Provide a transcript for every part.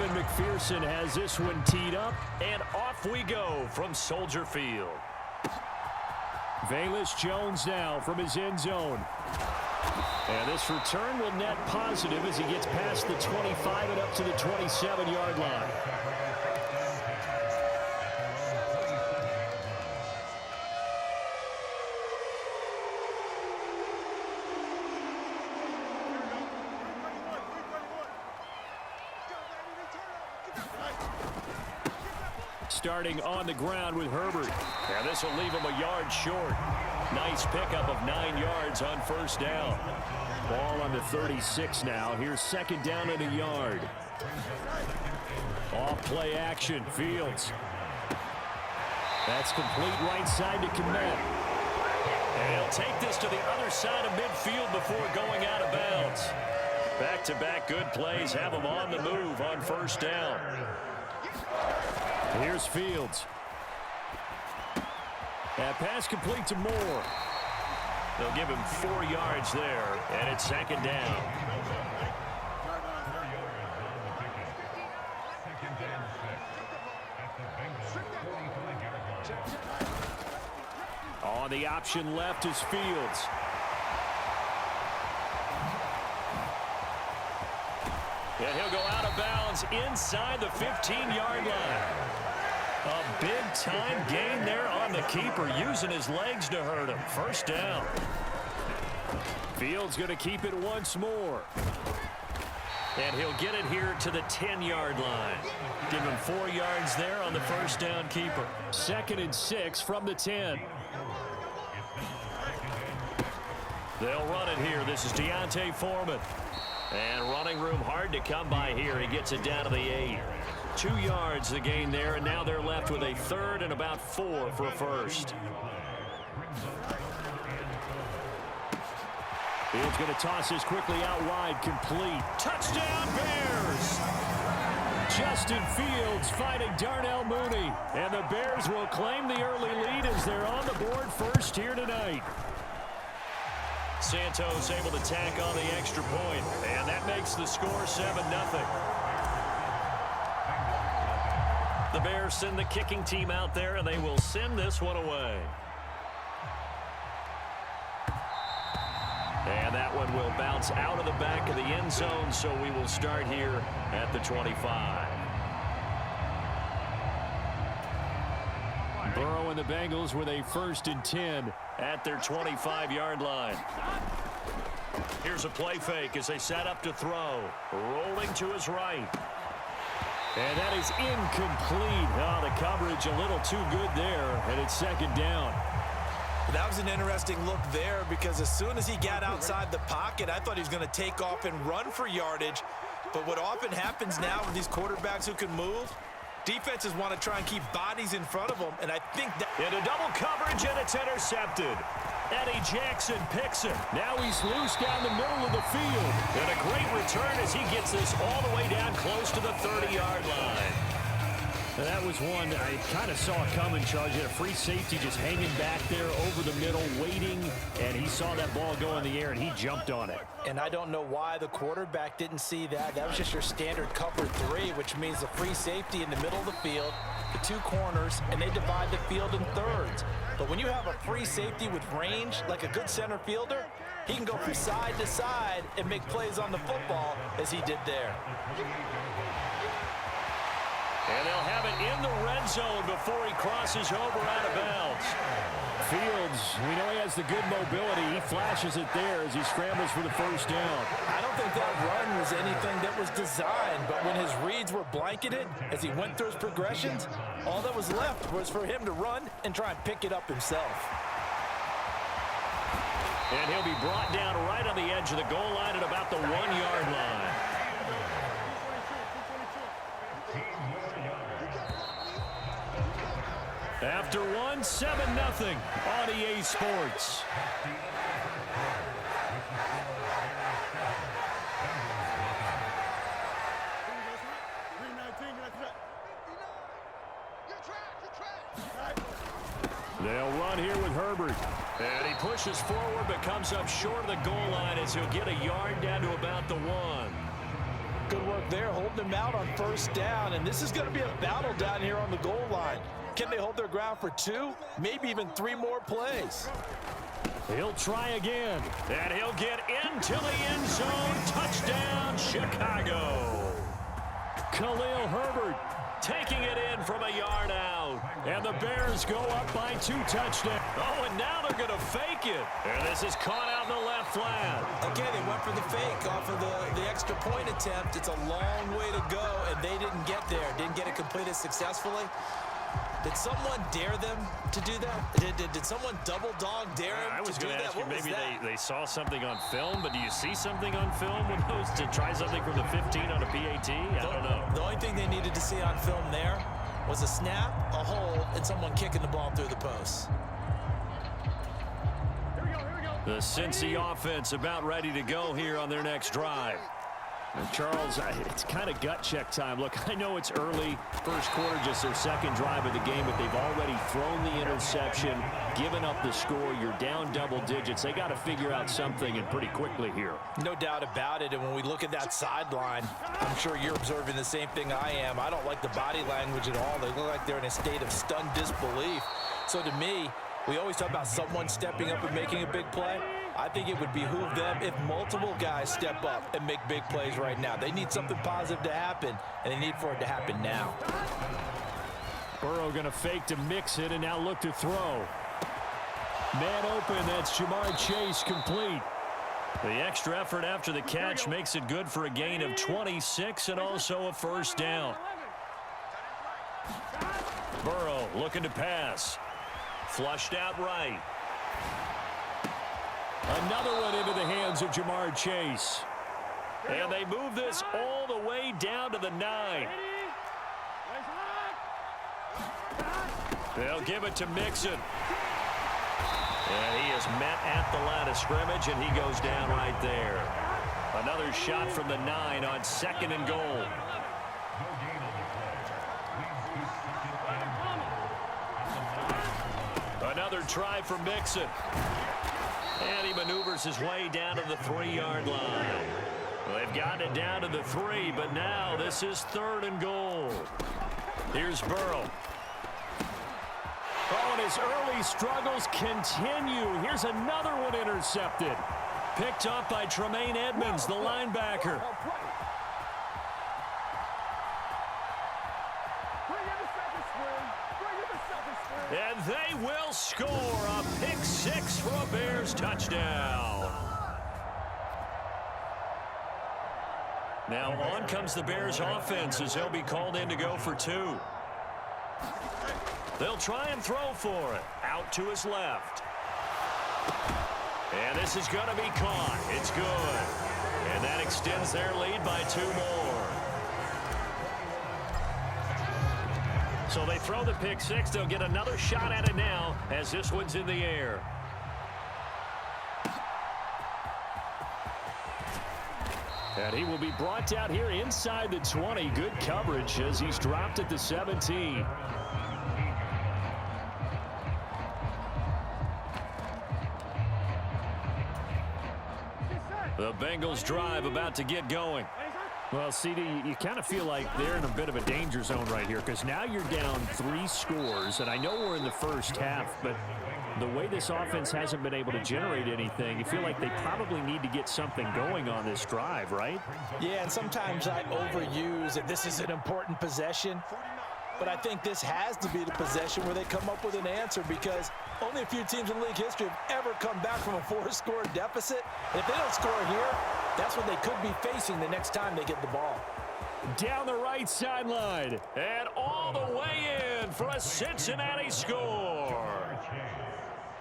Evan McPherson has this one teed up, and off we go from Soldier Field. Velus Jones now from his end zone. And this return will net positive as he gets past the 25 and up to the 27-yard line. Starting on the ground with Herbert. And this will leave him a yard short. Nice pickup of 9 yards on first down. Ball on the 36 now. Here's second down and a yard. Off play action. Fields. That's complete right side to Kmet. And he'll take this to the other side of midfield before going out of bounds. Back-to-back good plays have him on the move on first down. Here's Fields. That pass complete to Moore. They'll give him 4 yards there, and it's second down. On the option left is Fields. And he'll go out of bounds inside the 15-yard line. A big-time gain there on the keeper, using his legs to hurt him. First down. Fields going to keep it once more. And he'll get it here to the 10-yard line. Give him 4 yards there on the first down keeper. 2nd and 6 from the 10. They'll run it here. This is Deontay Foreman. And running room hard to come by here. He gets it down to the 8. 2 yards the gain there, and now they're left with a 3rd and about 4 for a first. Fields going to toss this quickly out wide, complete. Touchdown Bears! Justin Fields fighting Darnell Mooney. And the Bears will claim the early lead as they're on the board first here tonight. Santos able to tack on the extra point, and that makes the score 7-0. The Bears send the kicking team out there, and they will send this one away. And that one will bounce out of the back of the end zone, so we will start here at the 25. Burrow and the Bengals with a 1st and 10 at their 25-yard line. Here's a play fake as they set up to throw. Rolling to his right. And that is incomplete. Oh, the coverage a little too good there, and it's second down. That was an interesting look there because as soon as he got outside the pocket, I thought he was going to take off and run for yardage. But what often happens now with these quarterbacks who can move, defenses want to try and keep bodies in front of them, and I think that... Into double coverage, and it's intercepted. Eddie Jackson picks him. Now he's loose down the middle of the field. And a great return as he gets this all the way down close to the 30-yard line. And that was one I kind of saw coming, Charge. A free safety just hanging back there over the middle, waiting, and he saw that ball go in the air, and he jumped on it. And I don't know why the quarterback didn't see that. That was just your standard cover 3, which means the free safety in the middle of the field, the 2 corners, and they divide the field in thirds. But when you have a free safety with range, like a good center fielder, he can go from side to side and make plays on the football as he did there. And they'll have it in the red zone before he crosses over out of bounds. Fields, we know he has the good mobility. He flashes it there as he scrambles for the first down. I don't think that run was anything that was designed, but when his reads were blanketed as he went through his progressions, all that was left was for him to run and try and pick it up himself. And he'll be brought down right on the edge of the goal line at about the 1-yard line. After 7-0 on EA Sports. They'll run here with Herbert. And he pushes forward but comes up short of the goal line as he'll get a yard down to about the 1. Good work there, holding them out on first down. And this is going to be a battle down here on the goal line. Can they hold their ground for 2, maybe even 3 more plays? He'll try again, and he'll get into the end zone. Touchdown, Chicago. Khalil Herbert taking it in from a yard out. And the Bears go up by 2 touchdowns. Oh, and now they're going to fake it. And this is caught out in the left flat. Okay, they went for the fake off of the extra point attempt. It's a long way to go, and they didn't get there. Didn't get it completed successfully. Did someone dare them to do that? Did someone double dog dare them I was to do going to that? ask you, What was maybe that? they saw something on film, but do you see something on film with those to try something from the 15 on a PAT? I don't know. The only thing they needed to see on film there was a snap, a hold, and someone kicking the ball through the post. The Cincy offense about ready to go here on their next drive. And Charles, it's kind of gut check time. Look, I know it's early, first quarter, just their second drive of the game, but they've already thrown the interception, given up the score. You're down double digits. They got to figure out something, and pretty quickly here. No doubt about it, and when we look at that sideline, I'm sure you're observing the same thing I am. I don't like the body language at all. They look like they're in a state of stunned disbelief. So to me, we always talk about someone stepping up and making a big play. I think it would behoove them if multiple guys step up and make big plays right now. They need something positive to happen, and they need for it to happen now. Burrow going to fake to mix it and now look to throw. Man open, that's Jamar Chase complete. The extra effort after the catch makes it good for a gain of 26 and also a first down. Burrow looking to pass. Flushed out right. Another one into the hands of Jamar Chase. And they move this all the way down to the 9. They'll give it to Mixon. And he is met at the line of scrimmage, and he goes down right there. Another shot from the 9 on 2nd and goal. Another try for Mixon. And he maneuvers his way down to the 3-yard line. Well, they've gotten it down to the 3, but now this is 3rd and goal. Here's Burrow. Oh, and his early struggles continue. Here's another one intercepted. Picked up by Tremaine Edmonds, the linebacker. And they will score a pick 6 for a Bears touchdown. Now on comes the Bears offense as they'll be called in to go for 2. They'll try and throw for it. Out to his left. And this is going to be caught. It's good. And that extends their lead by 2 more. So they throw the pick 6. They'll get another shot at it now as this one's in the air. And he will be brought down here inside the 20. Good coverage as he's dropped at the 17. The Bengals drive about to get going. Well, CD, you kind of feel like they're in a bit of a danger zone right here because now you're down 3 scores, and I know we're in the first half, but the way this offense hasn't been able to generate anything, you feel like they probably need to get something going on this drive, right? Yeah, and sometimes I overuse that this is an important possession, but I think this has to be the possession where they come up with an answer because only a few teams in league history have ever come back from a 4-score deficit. And if they don't score here, that's what they could be facing the next time they get the ball. Down the right sideline and all the way in for a Cincinnati score.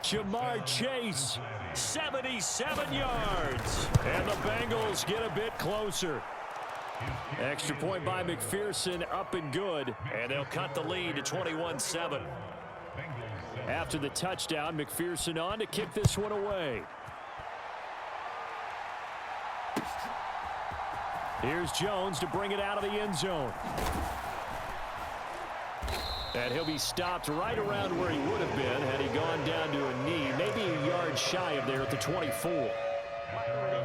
Jamar Chase, 77 yards. And the Bengals get a bit closer. Extra point by McPherson, up and good. And they'll cut the lead to 21-7. After the touchdown, McPherson on to kick this one away. Here's Jones to bring it out of the end zone. And he'll be stopped right around where he would have been had he gone down to a knee, maybe a yard shy of there at the 24.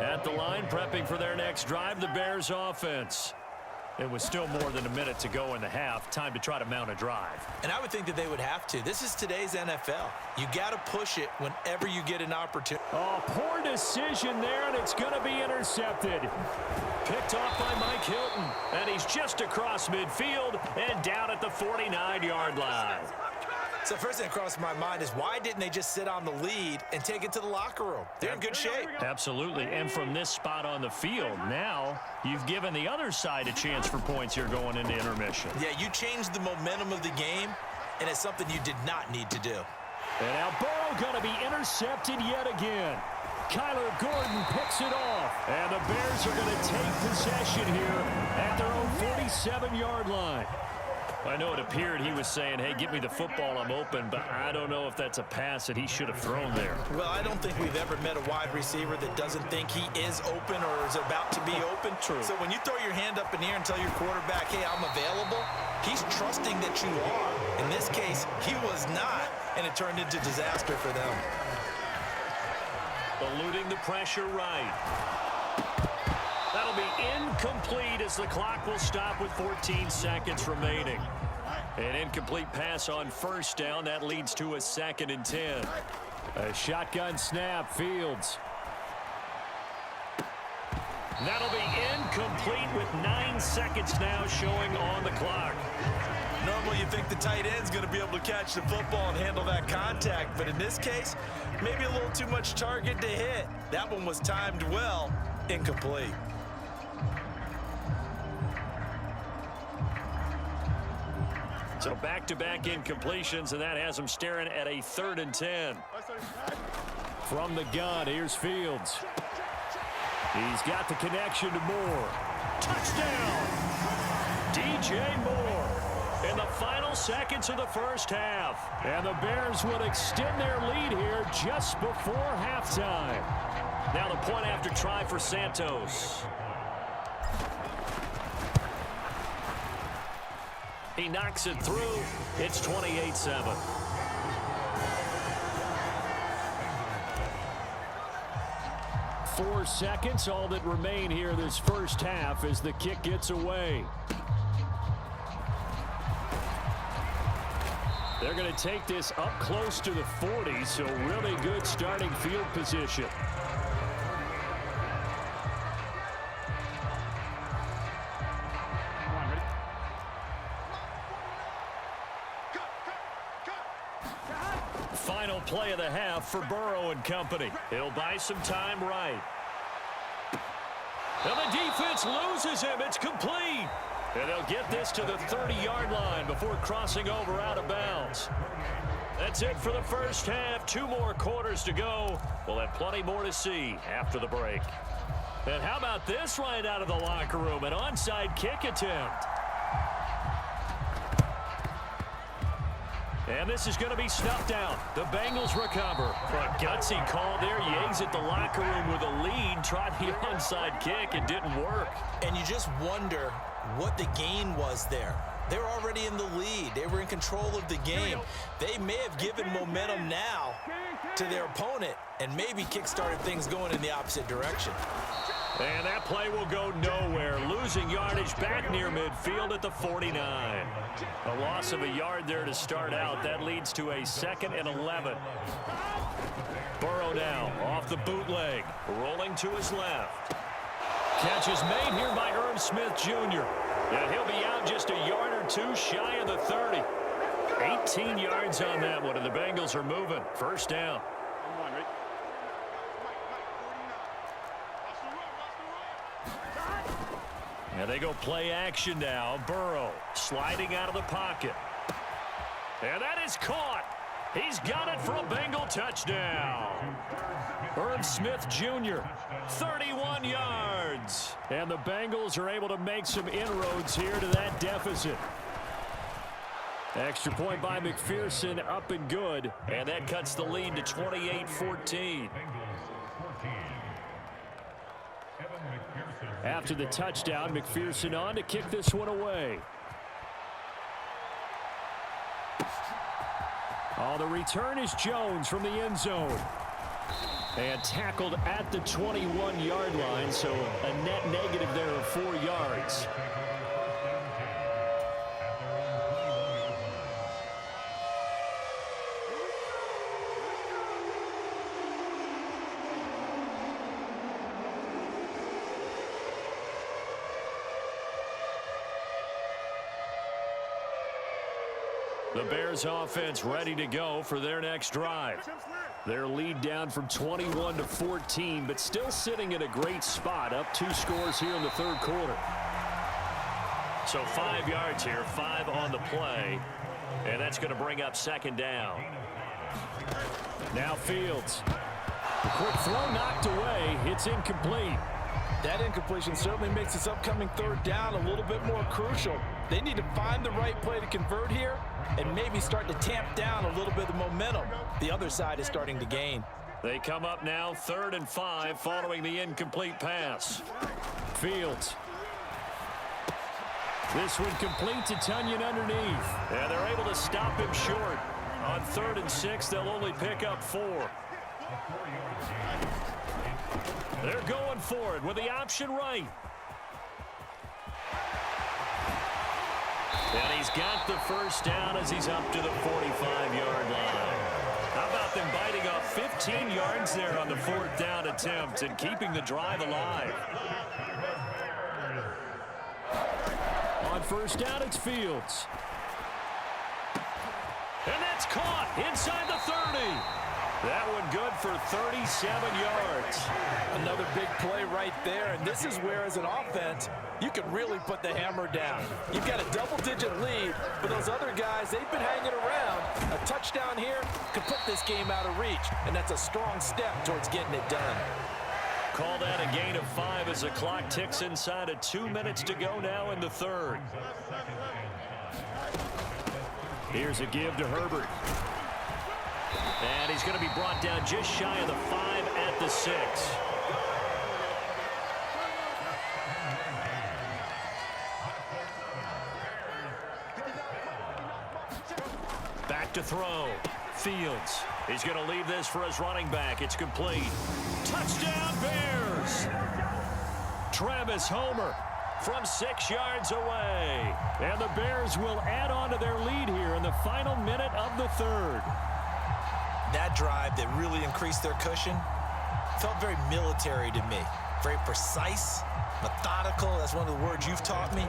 At the line, prepping for their next drive, the Bears offense. It was still more than a minute to go in the half. Time to try to mount a drive. And I would think that they would have to. This is today's NFL. You got to push it whenever you get an opportunity. Oh, poor decision there, and it's going to be intercepted. Picked off by Mike Hilton, and he's just across midfield and down at the 49-yard line. So first thing that crossed my mind is why didn't they just sit on the lead and take it to the locker room? They're in good shape. Absolutely, and from this spot on the field, now you've given the other side a chance for points here going into intermission. Yeah, you changed the momentum of the game, and it's something you did not need to do. And now Burrow going to be intercepted yet again. Kyler Gordon picks it off, and the Bears are going to take possession here at their own 47-yard line. I know it appeared he was saying, hey, give me the football, I'm open, but I don't know if that's a pass that he should have thrown there. Well, I don't think we've ever met a wide receiver that doesn't think he is open or is about to be open. True. So when you throw your hand up in the air and tell your quarterback, hey, I'm available, he's trusting that you are. In this case, he was not, and it turned into disaster for them. Eluding the pressure right. That'll be incomplete as the clock will stop with 14 seconds remaining. An incomplete pass on first down. That leads to a 2nd and 10. A shotgun snap, Fields. That'll be incomplete with 9 seconds now showing on the clock. Normally you think the tight end's going to be able to catch the football and handle that contact, but in this case, maybe a little too much target to hit. That one was timed well, incomplete. So back-to-back incompletions, and that has him staring at a 3rd and 10. From the gun, here's Fields. He's got the connection to Moore. Touchdown! DJ Moore in the final seconds of the first half. And the Bears would extend their lead here just before halftime. Now the point after try for Santos. He knocks it through. It's 28-7. Four seconds, all that remain here this first half as the kick gets away. They're going to take this up close to the 40, so really good starting field position. Final play of the half for Burrow and company. He'll buy some time right. And the defense loses him. It's complete. And they'll get this to the 30-yard line before crossing over out of bounds. That's it for the first half. 2 more quarters to go. We'll have plenty more to see after the break. And how about this right out of the locker room? An onside kick attempt. And this is going to be snuffed out. The Bengals recover. A gutsy call there. Yates at the locker room with a lead. Tried the onside kick. It didn't work. And you just wonder what the gain was there. They were already in the lead. They were in control of the game. They may have given momentum now to their opponent and maybe kick-started things going in the opposite direction. And that play will go nowhere. Losing yardage back near midfield at the 49. A loss of a yard there to start out. That leads to a 2nd and 11. Burrow now off the bootleg. Rolling to his left. Catch is made here by Irv Smith Jr. And he'll be out just a yard or 2 shy of the 30. 18 yards on that one, and the Bengals are moving. First down. And they go play action now. Burrow sliding out of the pocket. And that is caught. He's got it for a Bengal touchdown. Irv Smith Jr., 31 yards. And the Bengals are able to make some inroads here to that deficit. Extra point by McPherson, up and good. And that cuts the lead to 28-14. After the touchdown, McPherson on to kick this one away. Oh, the return is Jones from the end zone. And tackled at the 21-yard line, so a net negative there of 4 yards. The Bears offense ready to go for their next drive. Their lead down from 21 to 14, but still sitting in a great spot, up 2 scores here in the third quarter. So 5 yards here, 5 on the play, and that's going to bring up second down. Now Fields. The quick throw knocked away. It's incomplete. That incompletion certainly makes this upcoming third down a little bit more crucial. They need to find the right play to convert here and maybe start to tamp down a little bit of momentum. The other side is starting to gain. They come up now 3rd and 5 following the incomplete pass. Fields. This one complete to Tunyon underneath. And they're able to stop him short. On 3rd and 6, they'll only pick up 4. They're going for it with the option right. And he's got the first down as he's up to the 45-yard line. How about them biting off 15 yards there on the 4th down attempt and keeping the drive alive? On first down, it's Fields. And that's caught inside the 30. That one good for 37 yards. Another big play right there, and this is where, as an offense, you can really put the hammer down. You've got a double-digit lead, but those other guys, they've been hanging around. A touchdown here could put this game out of reach, and that's a strong step towards getting it done. Call that a gain of 5 as the clock ticks inside of 2 minutes to go now in the third. Here's a give to Herbert. And he's going to be brought down just shy of the 5 at the 6. Back to throw. Fields. He's going to leave this for his running back. It's complete. Touchdown Bears! Travis Homer from 6 yards away. And the Bears will add on to their lead here in the final minute of the third. That drive that really increased their cushion felt very military to me. Very precise, methodical. That's one of the words you've taught me.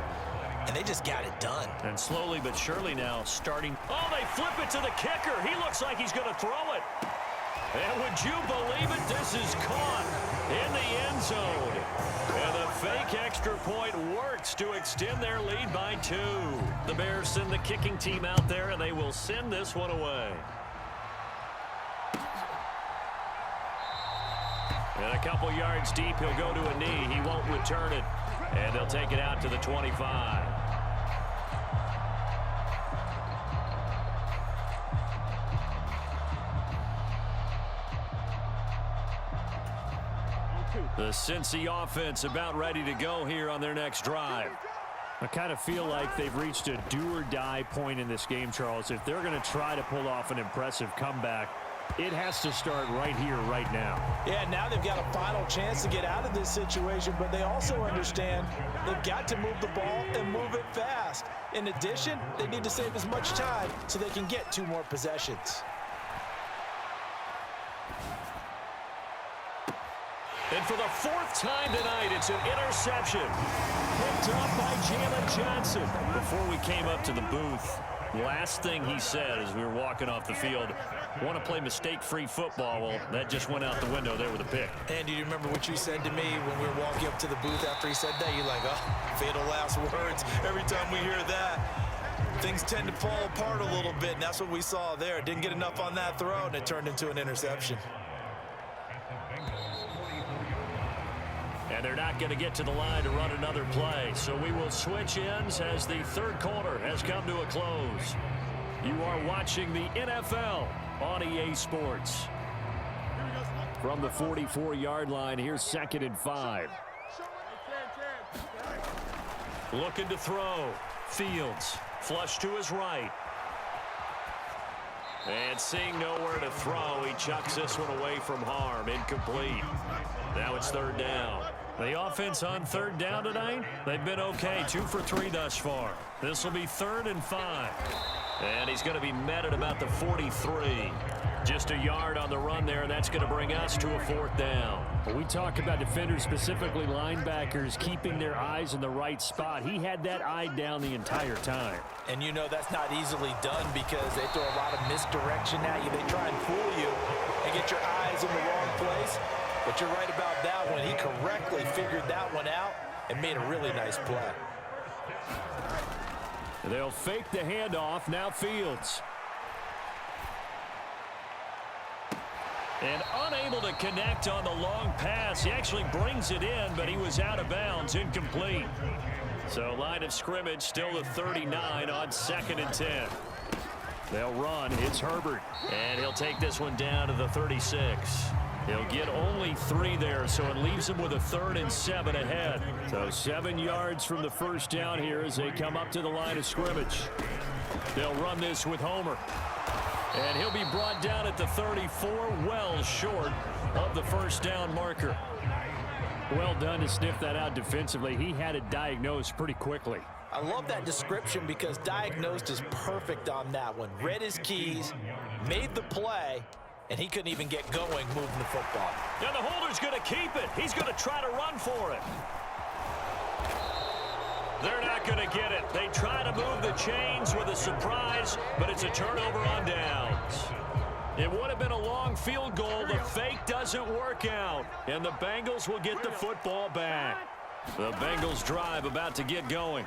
And they just got it done. And slowly but surely now starting. Oh, they flip it to the kicker. He looks like he's going to throw it. And would you believe it? This is caught in the end zone. And the fake extra point works to extend their lead by 2. The Bears send the kicking team out there, and they will send this one away. And a couple yards deep, he'll go to a knee. He won't return it. And they'll take it out to the 25. The Cincy offense about ready to go here on their next drive. I kind of feel like they've reached a do-or-die point in this game, Charles. If they're going to try to pull off an impressive comeback, it has to start right here, right now. Yeah, now they've got a final chance to get out of this situation, but they also understand they've got to move the ball and move it fast. In addition, they need to save as much time so they can get 2 more possessions. And for the 4th time tonight, it's an interception. Picked up by Jalen Johnson. Before we came up to the booth, last thing he said as we were walking off the field, want to play mistake-free football. Well, that just went out the window there with a pick. And do you remember what you said to me when we were walking up to the booth after he said that? You're like, oh, fatal last words. Every time we hear that, things tend to fall apart a little bit, and that's what we saw there. Didn't get enough on that throw, and it turned into an interception. And they're not going to get to the line to run another play. So we will switch ends as the third quarter has come to a close. You are watching the NFL on EA Sports. From the 44-yard line, here's 2nd and 5. Looking to throw. Fields. Flush to his right. And seeing nowhere to throw, he chucks this one away from harm. Incomplete. Now it's 3rd down. The offense on 3rd down tonight, they've been okay. 2 for 3 thus far. This will be 3rd and 5. And he's going to be met at about the 43. Just a yard on the run there, and that's going to bring us to a 4th down. When we talk about defenders, specifically linebackers, keeping their eyes in the right spot, he had that eye down the entire time. And you know that's not easily done because they throw a lot of misdirection at you. They try and fool you and get your eyes in the wrong place. But you're right about that one. He correctly figured that one out and made a really nice play. They'll fake the handoff. Now Fields. And unable to connect on the long pass. He actually brings it in, but he was out of bounds, incomplete. So line of scrimmage still the 39 on 2nd and 10. They'll run. It's Herbert. And he'll take this one down to the 36. He'll get only 3 there, so it leaves him with a 3rd and 7 ahead. So 7 yards from the first down here as they come up to the line of scrimmage. They'll run this with Homer. And he'll be brought down at the 34, well short of the first down marker. Well done to sniff that out defensively. He had it diagnosed pretty quickly. I love that description because diagnosed is perfect on that one. Read his keys, made the play, and he couldn't even get going moving the football. And the holder's going to keep it. He's going to try to run for it. They're not going to get it. They try to move the chains with a surprise, but it's a turnover on downs. It would have been a long field goal. The fake doesn't work out, and the Bengals will get the football back. The Bengals drive about to get going.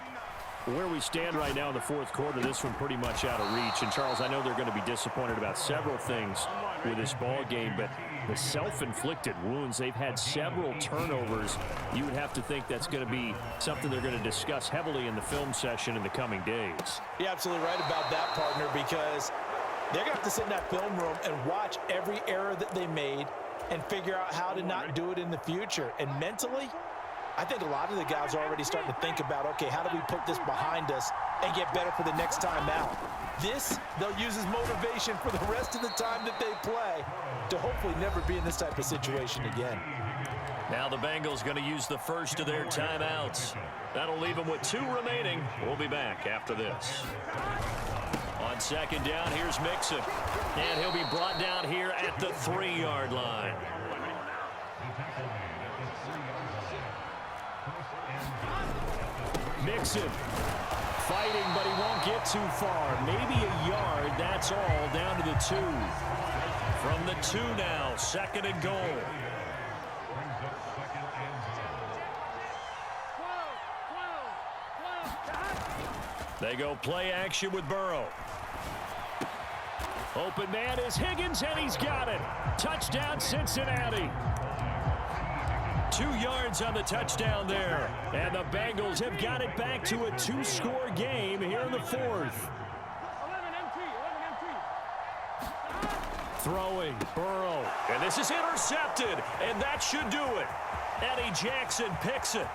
Where we stand right now in the 4th quarter, this one pretty much out of reach. And, Charles, I know they're going to be disappointed about several things with this ball game, but the self-inflicted wounds, they've had several turnovers. You would have to think that's going to be something they're going to discuss heavily in the film session in the coming days. You're absolutely right about that, partner, because they're going to have to sit in that film room and watch every error that they made and figure out how to not do it in the future. And mentally, I think a lot of the guys are already starting to think about, okay, how do we put this behind us and get better for the next time out? This, they'll use as motivation for the rest of the time that they play to hopefully never be in this type of situation again. Now the Bengals going to use the first of their timeouts. That'll leave them with 2 remaining. We'll be back after this. On 2nd down, here's Mixon. And he'll be brought down here at the 3-yard line. Mixon fighting, but he won't get too far. Maybe a yard, that's all, down to the 2. From the 2 now, 2nd and goal. They go play action with Burrow. Open man is Higgins, and he's got it. Touchdown, Cincinnati. 2 yards on the touchdown there. And the Bengals have got it back to a 2-score game here in the 4th. Throwing, Burrow. And this is intercepted, and that should do it. Eddie Jackson picks it.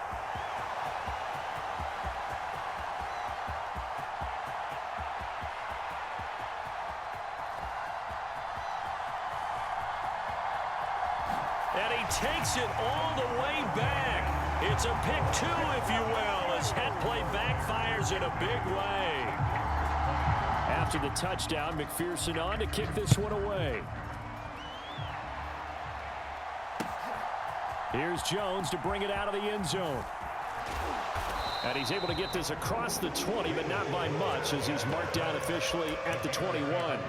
And he takes it all the way back. It's a pick 2, if you will, as head play backfires in a big way. After the touchdown, McPherson on to kick this one away. Here's Jones to bring it out of the end zone. And he's able to get this across the 20, but not by much, as he's marked down officially at the 21.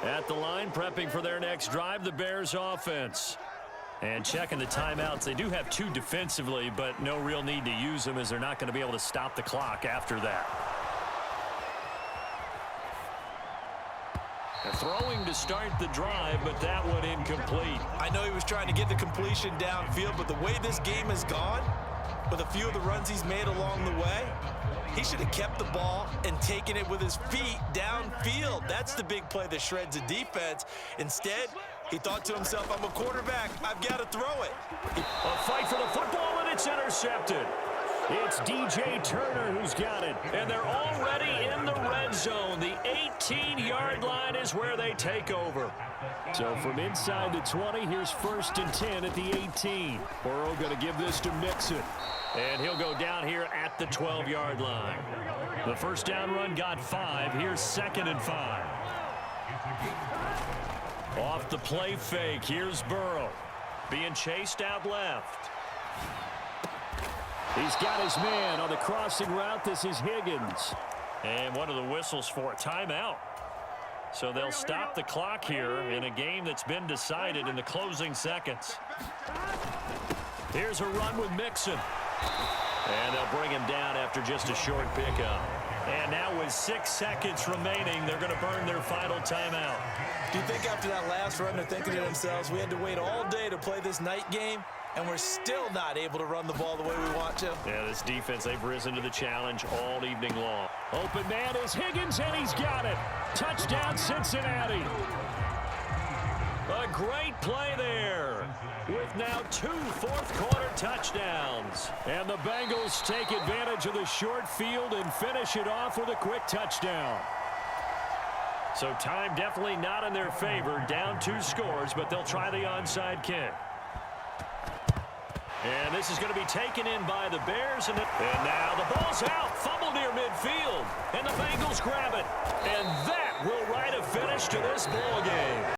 At the line, prepping for their next drive, the Bears offense. And checking the timeouts. They do have 2 defensively, but no real need to use them as they're not going to be able to stop the clock after that. Throwing to start the drive, but that one incomplete. I know he was trying to get the completion downfield, but the way this game has gone, with a few of the runs he's made along the way, he should have kept the ball and taken it with his feet downfield. That's the big play that shreds a defense. Instead, he thought to himself, I'm a quarterback. I've got to throw it. A fight for the football, and it's intercepted. It's DJ Turner who's got it. And they're already in the red zone. The 18-yard line is where they take over. So from inside the 20, here's 1st and 10 at the 18. Burrow going to give this to Mixon. And he'll go down here at the 12-yard line. The first down run got 5. Here's 2nd and 5. Off the play fake, here's Burrow. Being chased out left. He's got his man on the crossing route. This is Higgins. And one of the whistles for a timeout. So they'll stop the clock here in a game that's been decided in the closing seconds. Here's a run with Mixon. And they'll bring him down after just a short pickup. And now with 6 seconds remaining, they're going to burn their final timeout. Do you think after that last run they're thinking to themselves, we had to wait all day to play this night game, and we're still not able to run the ball the way we want to? Yeah, this defense, they've risen to the challenge all evening long. Open man is Higgins, and he's got it. Touchdown, Cincinnati. A great play there with now 2 fourth-quarter touchdowns. And the Bengals take advantage of the short field and finish it off with a quick touchdown. So time definitely not in their favor. Down 2 scores, but they'll try the onside kick. And this is going to be taken in by the Bears. And now the ball's out. Fumble near midfield. And the Bengals grab it. And that will write a finish to this ball game.